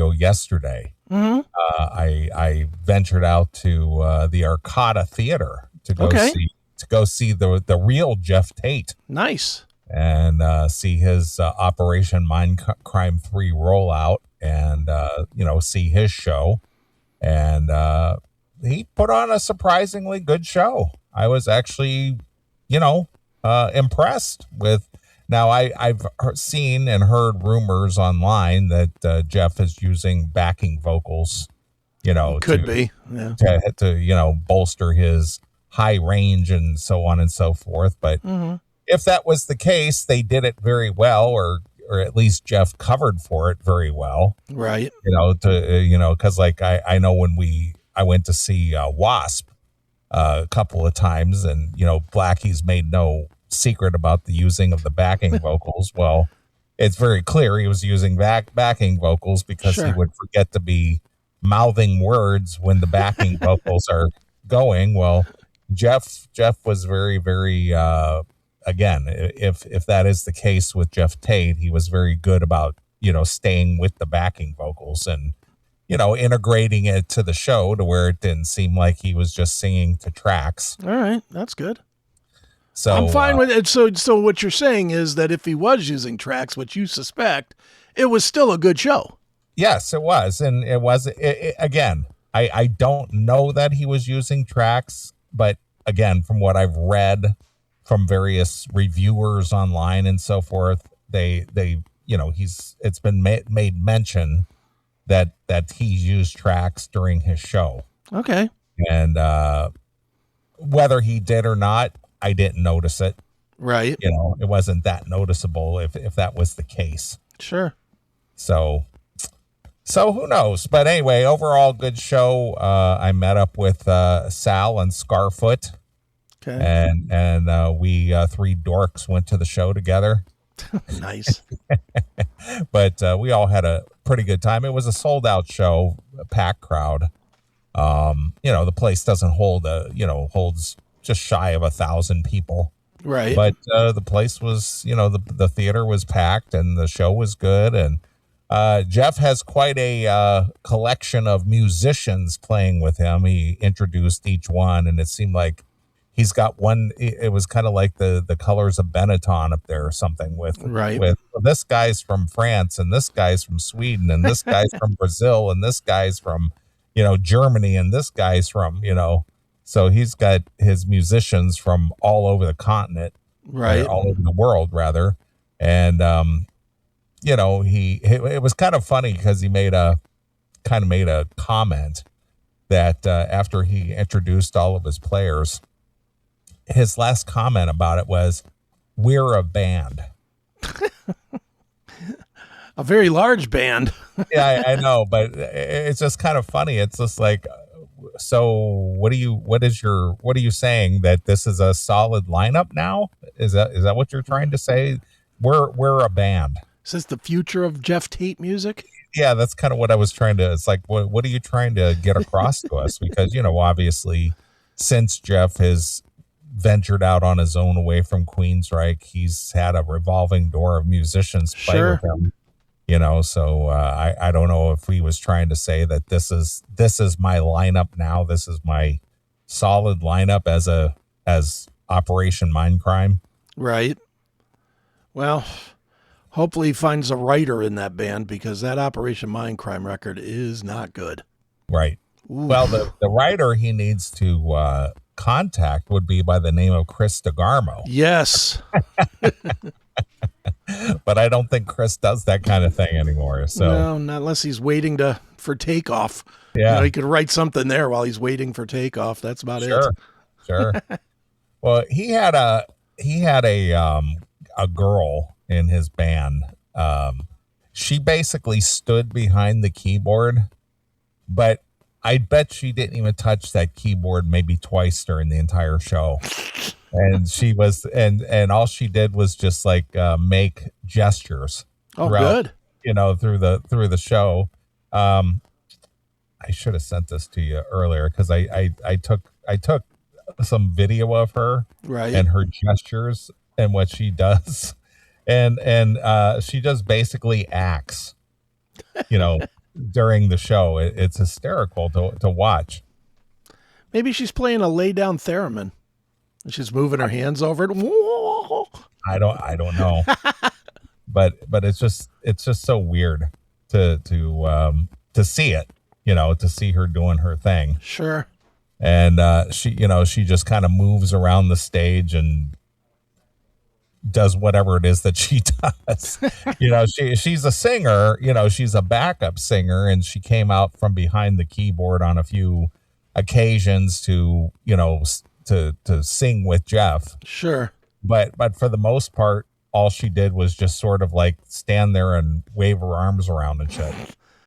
ago yesterday. Mm-hmm. I ventured out to the Arcata Theater to Okay. go see the real Geoff Tate Nice. and see his Operation Mindcrime 3 rollout and see his show. And he put on a surprisingly good show. I was actually, impressed with. Now I've seen and heard rumors online that Geoff is using backing vocals, Could be. Yeah. to bolster his high range and so on and so forth. But Mm-hmm. if that was the case, they did it very well, or at least Geoff covered for it very well. Right. Because like I know when I went to see Wasp a couple of times, and Blackie's made no secret about the using of the backing vocals. Well, it's very clear he was using backing vocals because he Sure. would forget to be mouthing words when the backing vocals are going. Well, Geoff was very, very again, if that is the case with Geoff Tate, he was very good about staying with the backing vocals and integrating it to the show to where it didn't seem like he was just singing to tracks. All right. That's good. So I'm fine with it. So what you're saying is that if he was using tracks, which you suspect, it was still a good show. Yes, it was. And it was, again, I don't know that he was using tracks, but again, from what I've read from various reviewers online and so forth, it's been made mention that he used tracks during his show. Okay. And whether he did or not, I didn't notice it. Right. It wasn't that noticeable if that was the case. Sure. So who knows? But anyway, overall good show. I met up with Sal and Scarfoot. Okay. And we three dorks went to the show together. Nice. But we all had a pretty good time. It was a sold out show, a packed crowd. The place doesn't holds just shy of 1,000 people. Right. But the place was, the theater was packed and the show was good. And Geoff has quite a collection of musicians playing with him. He introduced each one, and it seemed like he's got one. It was kind of like the colors of Benetton up there or something with this guy's from France and this guy's from Sweden and this guy's from Brazil and this guy's from, Germany and this guy's from, so he's got his musicians from all over the continent, right? All over the world, rather. And, it was kind of funny because he made a comment that after he introduced all of his players, his last comment about it was, "We're a band." A very large band. Yeah, I know, but it's just kind of funny. It's just like, so what are you saying, that this is a solid lineup now? Is that what you're trying to say? We're a band. Is this the future of Geoff Tate music? Yeah, that's kind of what I was trying to. It's like, what are you trying to get across to us? Because obviously, since Geoff has ventured out on his own away from Queensryche, he's had a revolving door of musicians play with him. So I don't know if he was trying to say that this is my lineup now. This is my solid lineup as Operation Mindcrime. Right. Well, hopefully he finds a writer in that band, because that Operation Mindcrime record is not good. Right. Ooh. Well, the writer he needs to contact would be by the name of Chris DeGarmo. Yes. But I don't think Chris does that kind of thing anymore. So no, not unless he's waiting for takeoff. Yeah, he could write something there while he's waiting for takeoff. That's about it. Sure. Well, he had a girl in his band. She basically stood behind the keyboard, but I bet she didn't even touch that keyboard maybe twice during the entire show. And she was, and all she did was just like make gestures. Oh, good. Through the show. I should have sent this to you earlier because I took some video of her, right, and her gestures and what she does, and she just basically acts, during the show. It's hysterical to watch. Maybe she's playing a lay down theremin. And she's moving her hands over it. I don't know. but it's just so weird to see it, to see her doing her thing. Sure. And she just kind of moves around the stage and does whatever it is that she does. She's a singer, she's a backup singer, and she came out from behind the keyboard on a few occasions to sing with Jeff. Sure. But for the most part, all she did was just sort of like stand there and wave her arms around and shit.